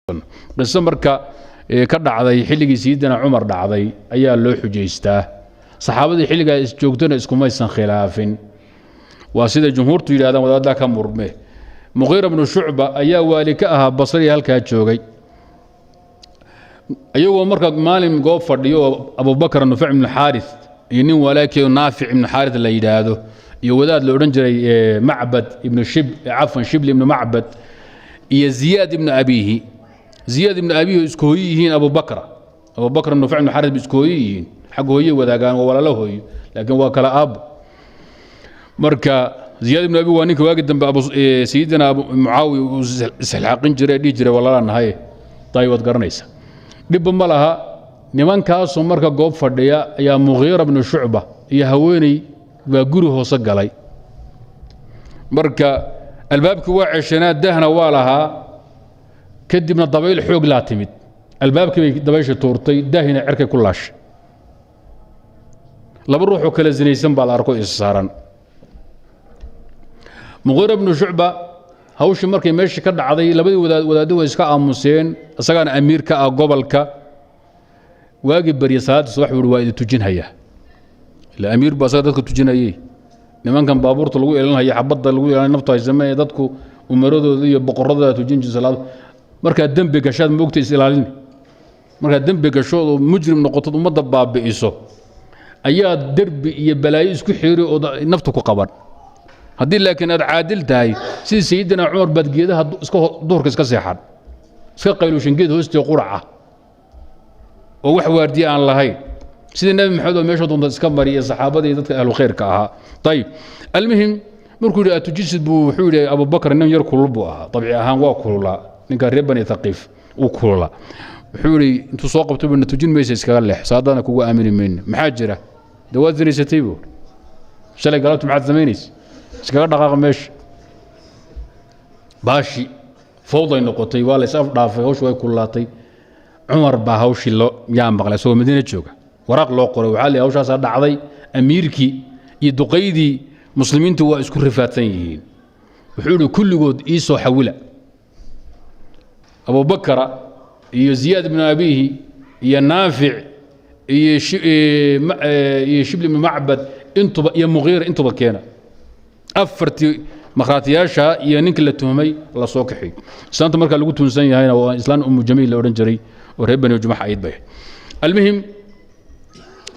qiso marka ka dhacday xilligii Sayyidina Umar dhacday ayaa loo xujeystaa saxaabadii xilliga is joogtana isku maysan khilaafin waa sida jumhuurtu yiraahdaan wadaadda ka murme Mughira ibn Shu'ba ayaa waali ka ahaa Basri halka joogay ayagoo marka maalin goob fadhiyo Abu Bakr ibn Nufi' ibn Harith iyo nin walaalkii Naafi' ibn Harith la yiraahdo iyo wadaad la oran jiray Ma'bad ibn Shibli ibn Ma'bad iyo Ziyad ibn Abihi زياد بن أبيه إسكويين أبو بكر النفع بن حارث إسكويين حقه هي وذاكان ولا له هي لكن وكلا أب مركا زياد بن أبي وانيك واجد أبو سيدنا أبو معاوية وسحلاقين جري جري والله نهاية طيب قرنيسة دب مالها نمان كاس مركا قوب فرديا يا مغيرة بن شعبة يا هويني وجوره صقلي مركا الباب كواعي شنات دهنا والها كدبنا الضبيل حوق لا تمد الباب كبي دبيش تورتي داهنا عركه كلاش لما نروحوا كلا زنيسن بالاركو اسارن مغيرة بن شعبة هوش markay meesha ka dhacday labadii wadaad way iska aamuseen asagana amiirka ah gobolka waagi bariya salaad subax waa id tujinaya ila amiir ba dadka tujinayay nimankan baabuurta lagu eelanayo xabada lagu eelanayo nafta ay sameeyay dadku umaradooda iyo boqoradooda tujin salaad marka dambi gashaad moogta is ilaalin marka dambi gasho oo mujrim noqoto umada baabi'iso ayaa darbi iyo balaayo isku xiiri oo naftu ku qaban hadii laakiin aad caadil tahay sidii Sayyidina Umar badgeedaha iska duurka iska seexan iska qaylushin geed hoostiisa quraca oo wax waardiye aan lahayn sidii Nabi Maxamed oo meesha doonta iska mariyay saxaabadii dadka ahlu khayrka ahaa tayib almuhim markuu yiraahdo tujisid buu wuxuu yiraahday Abu Bakr inuu yar kulul buu ahaa tabiici ahaan waa kululaa ninka reer Bani Thaqif uu kulula wuxuu yiri intuu soo qabto bina tujin meesha iskaga leex saadana kugu aamini meen maxaa jira dawaad zinaysatay buu shalay galabtu maxaad sameeynays iskaga dhaqaaq meesha baashi fawday noqotay waa la is afdhaafay hawshu way kulaatay Umar baa hawshi loo yaa maqlay soo Madiina jooga waraaq loo qoray waxa la hawshaas dhacday amiirkii iyo duqeydii muslimiintu waa isku rifaadsan yihiin wuxuu yiri kulligood ii soo xawila أبو بكر iyo زياد بن أبيه iyo نافع iyo شبل بن معبد انتبه يا مغير انتبه كينا أفرتي مخراتياشا iyo ninka la tuhmay la soo kaxay saanta marka lagu tunsan yahay waa islaan Jamiil la oran jiray oo reer Bani Jumax ayid bay almuhim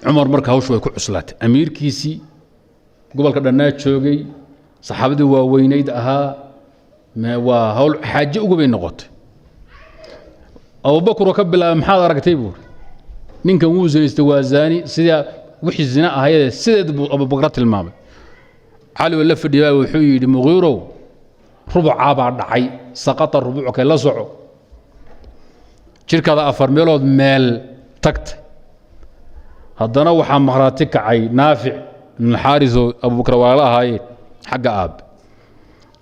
Umar marka hawshu way ku cuslaatay amiirkiisi gobolka dhanaa joogay saxaabadii waa weynayd ahaa ma waa hawl xaaje ugu bay noqotay أبو بكر وكبل محاضر ركتيبه نينك موزن استوازاني سيدا وحي الزنا هي سيد أبو بكر المام علي ولا في الدواء وحي مغيرو ربع عابع دحي سقط الربع كلا صعو شركة أفر ميلود مال تكت هدنا وحا مغراتك عي نافع من الحارث أبو بكر ولا هاي حق آب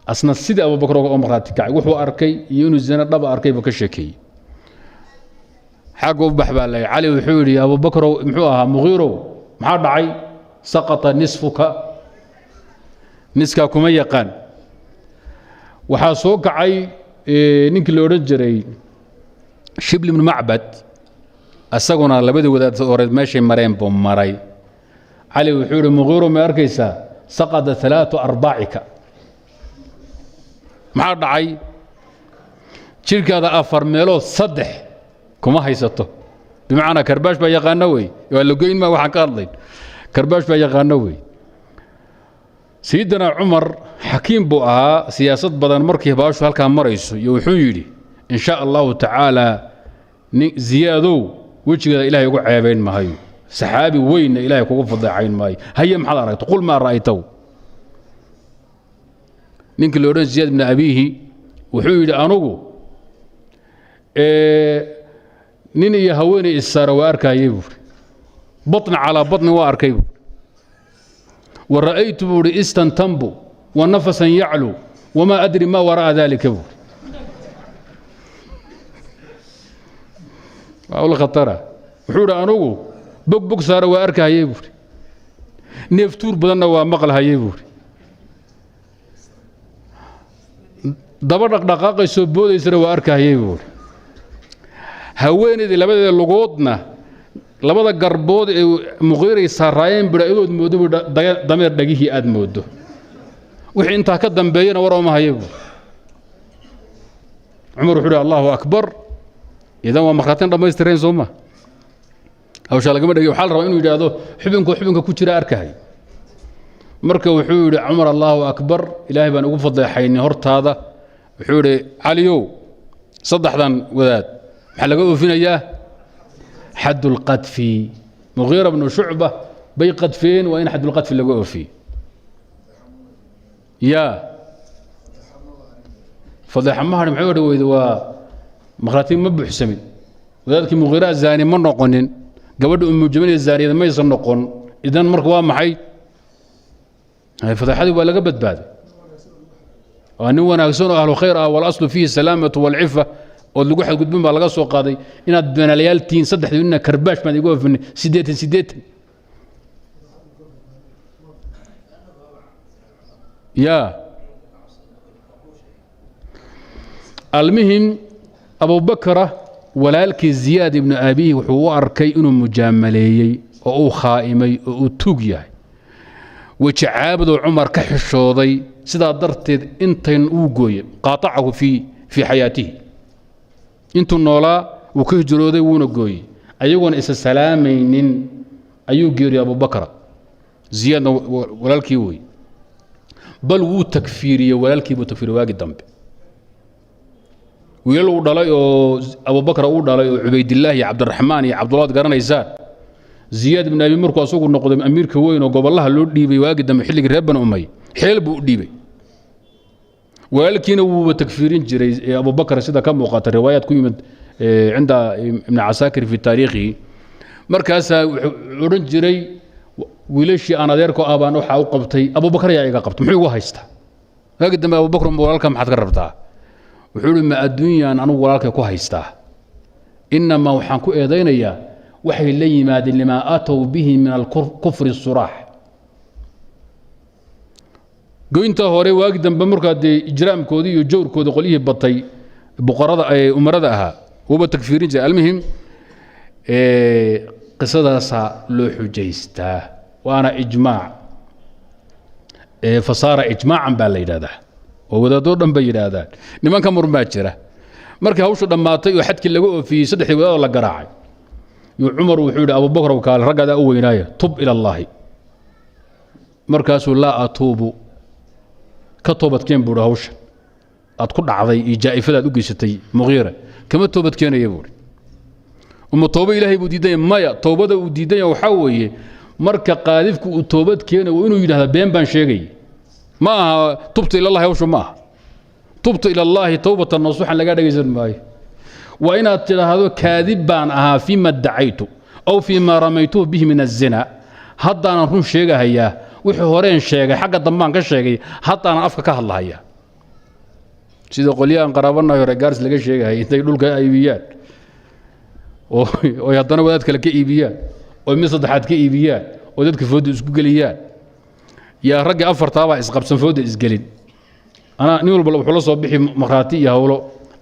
أصلا سيد أبو بكر ومغراتك عي وحو أركي يونس زنا دبا أركي بكشكي حقه بحبا لي علي وحوري أبو بكر محوها مغيرو محاد عي سقط نصفك نسكا كما يقان وحاسوك عي نينك اللي رجري شبل من معبد السقنا لبدي وذات أورد ماشي مرين بومراي علي وحوري مغيرو ما أركيسا سقط 3/4 محاد عي شركة هذا أفر ميلو صدح كما هيسته بمعنى كرباش با يقانوي ولا قين ما waxaan ka hadlay كرباش با yaqaanoway سيدنا عمر حكيم بو ahaa siyaasad badan markii baashu halka marayso iyo wuxuu yiri in sha Allah ta'ala ziyaadow wajiga Ilaahay ugu ceebayn maayo saxaabi weyn Ilaahay kugu fadaacayn maayo haye maxad aragto qul ma raayto ninka loo oran Ziyad ibn Abihi wuxuu yiri anigu نين يهوني السارة وأركايب بطن على بطن وأركايب ورأيت رئيسا تنبو ونفسا يعلو وما أدري ما وراء ذلك أقول خطرة وحورة أنوغو بك بك سارة وأركايب نفتور بدنا ومقل هايب دبر دقائق سبود يسرى وأركايب haweeneydii labadeeda lugoodna labada garbood ee muqiiray saaraayeen bidhaayadood moodo dameer dhagihii aad moodo wixii intaa ka dambeeyana warama hayabu cumar wuxuu yidhi allahu akbar idan waa markhaatiin dhammaystireen soo ma hawshaa lagama dhegay waxaa la rabaa inuu yidhaahdo xubinka ku jira arkahay marka wuxuu yidhi cumar allahu akbar ilaahay baan ugu fadeexaynay hortaada wuxuu yidhi caliyow saddexdan wadaad maxaa laga oofinayaa xad ulqadfi mugiira bnu shucba bay qadfeen waa in xad ulqadfi laga oofiye yaa fadeexa ma hadhin maxay odhan weyde waa markhaatiin ma buuxsamin wadaadkii mugiiraa zaani ma noqonin gabadha umujamaniya zaaniyada maysan noqon idan marka waa maxay fadeexadii waa laga badbaaday waa nin wanaagsan oo ahlu khayr ah walaslu fiihi salaamatu walcifa ood lagu xadgudbin baa laga soo qaaday inaad beenaalayaal tihiin saddexdii nina karbaash baan igu ofinay 80 yaa المهم أبو بكر ولالك زياد بن أبيه وحو أركي إنه مجاملي أو خائمي أو توقيا وشعابد عمر كحشوضي سيدا درت انتين اوغوي قاطعه في حياته انتو نولا وكهجرودي ونغوي ايغون اس سلامين ايو غير ابو بكر زياد ولالكي وي بل وو تكفيري ولالكي بو تكفير واقي دنب ويلو دلاي ابو بكر او دلاي عبيد الله يا عبد الرحمن يا عبد الله غرانيسان زياد بن ابي مركو اسوق نقدم اميرك وين او غبلها لو ديبي واقي دم خليق رير بن امي حيل بو ديبي ولكن هو تكفيرين جري ابو بكر سيده كم وقت روايات كيمد عند ابن عساكر في تاريخه مركز ورن جري ويلشي انا ديركو ابان وحا او قبتي ابو بكر يا ايغا قبت مخي هيستا واقي دم ابو بكر ولالك ما حد قربتا وحول ما الدنيا انا ولالك كو هيستا انما وحان كو ايدينيا waxay la yimaadeen lima aatow bihi min al-kufr as-surah goynta hore waag dambe marka ijraamkoodii iyo jawrkoodii qolihii batay boqorada ay umarada ahaa waba takfiirin jay almuhim qisadaas loo xujaystaa waana ijmaac fasara ijmaacan baa la yiraahdaa oo wadaadoo dhan bay yiraahdaan nimanka murmaa jira markii hawshu dhamaatay oo xadkii laga oofiyay saddexdii wadaad la garaacay عمر وحود أبو بكر وقال رجع أوينايا تب إلى الله مركز لا أتوب كتوبة كين بورهوش أتقول عضي جائفة لا تجي مغيرة كما توبة كين يبور وما توبة إلهي بديدين مايا توبة وديدين وحوي مركز قاذفك وتوبة كين وإنه يده بين شيء ما تبت إلى الله وشو ما تبت إلى الله توبة النصوح لقى يزن ماي وإن هذا كاذبا فيما ادعيته أو فيما رميته به من الزنا حتى أنا نكون شيء هيا وحورين شيء حق الضمان كشيء حتى أنا أفكك الله هيا سيدا قولي أن قرابنا يرجعس لقى شيء هيا أنت يقول كأيبيات ويعطنا ولادك لكأيبيات ومصد حد كأيبيات ولادك فود إسقليات يا رجع أفر طابع إسقاب سنفود إسقلين أنا نقول بالله حلو صبيح مخراتي يا هولو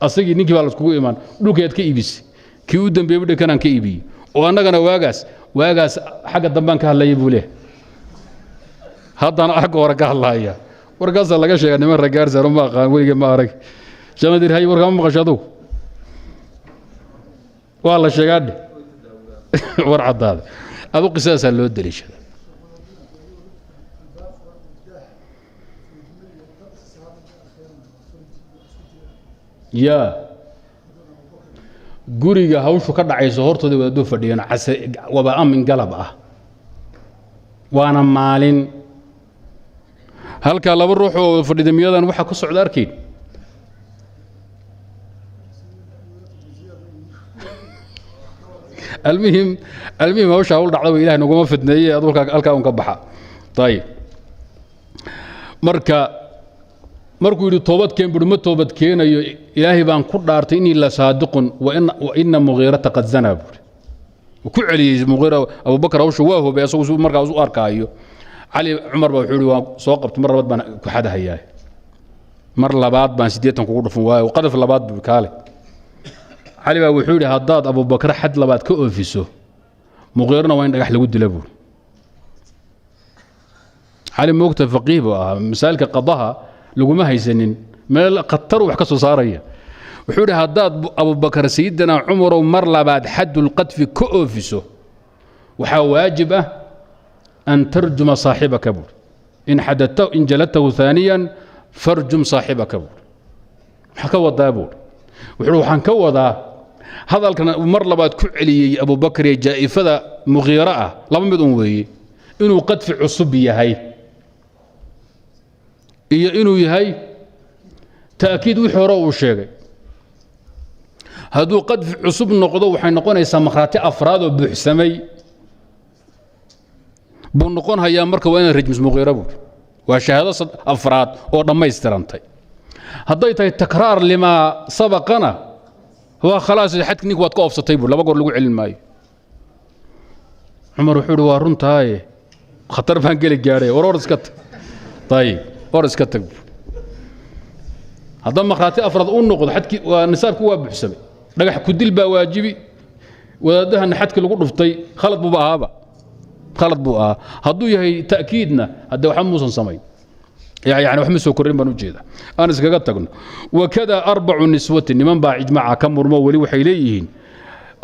asagii ninkii baa la iskugu imaan dhulkeed ka iibisay kii u dambeeyay dhulkanaan ka iibiyay oo annagana waagaas xagga dambaan ka hadlayay buu leeyahay haddana xagga hore ka hadlaya warkaas laga sheegay niman ragaar saaran ma aqaan weliga ma arag jamadir hay warka ma maqashado waa la sheegay war cadaad adu qisaasa loo daliishaday يا guriga hawshu ka dhacayso hortooda wada fadhiyaan waba amin galab ah waana maalin halka laba ruux oo fadhida miyadan waxa ku socda arkeen المهم hawsha hawl dhacdo ilaahay naguma fidneeyay adulka halka uu ka baxa tayib markuu yiri toobad keen buu ma toobad keenayo ilaahay baan ku dhaartay inii la saadiqun wa inna mughirata qad zanab ku celiyay mughira Abu Bakar hawshu waa hubay asoo markaa u arkaayo Ali Umar baa wuxuu waa soo qabtay mar labaad baan ku xadahayaa mar labaad baan 80 kugu dhufan waayo qadaf labaad buu kaale علي بقى وحوري هداد أبو بكر حد لبعد كأوفيسو مغيرنا وين دقح لقود لبول علي موقت فقيه بقى مسالك قضاها لقوا ما هي سنين ما قطروا وحكسوا صارية وحوري هداد أبو بكر سيدنا عمر ومر لبعد حد القذف كأوفيسو وحواجبه أن ترجم صاحبك بول إن حدثته إن جلدته ثانيا فرجم صاحبك بول حكى وضع بول وحلو حنكو وضع هذا كان مر لبعد كعلي أبو بكر جائفة مغيرة لما بدون وي إنه قد في عصبية هاي إنه هاي تأكيد وحوره وشيء هذو قد في عصب النقضة وحين يسمخراتي أفراد وبحسمي بنقون هيا مركب وين الرجم مغيرة بول وشهادة أفراد ولما يسترنتي هضيت التكرار لما سبقنا هو خلاص حد نيك واد كوف سطيبو لا بقول لو علم ماي عمر وحور وارنت هاي خطر بان قال جاري ورورس كت طيب ورس كتب هذا مخراتي افرض النقد حد ونساب كوا بحسبي دغح كدل با واجبي ودها ان حدك لو دفتي خلط بو باهابا خلط بو هدو يهي تاكيدنا هدا وحا موسن سمي يعني وحمي سو كورين بان وجيدا انا اسكغا تغن وكذا 4 نسوة لمن با اجماع كم مرمو ولي waxay leeyihiin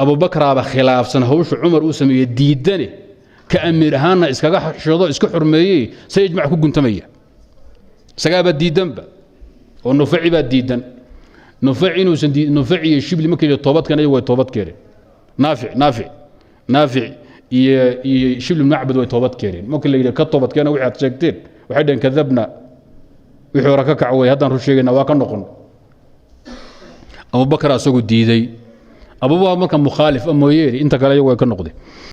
Abu Bakr aba khilaafsan hawsha Umar uu sameeyay diidane ka amir ahaana iskaga xishoodo iska xurmeeyay say ijmaac ku guntamaya sagaba diidanba oo nufaci ba diidan nufaci inuu san nufaci shibli markii toobad kan ay way toobad keeneen naafi iyo shibli macbad way toobad keeneen markii la yiraahdo ka toobad keenay waxaad sheegteen waxay dhan kadabna wixii raka kacway hadan ru sheegayna waa ka noqon Abu Bakr asagu diiday Abu Bakr marka mukhalif mooyee inta kale way ka noqday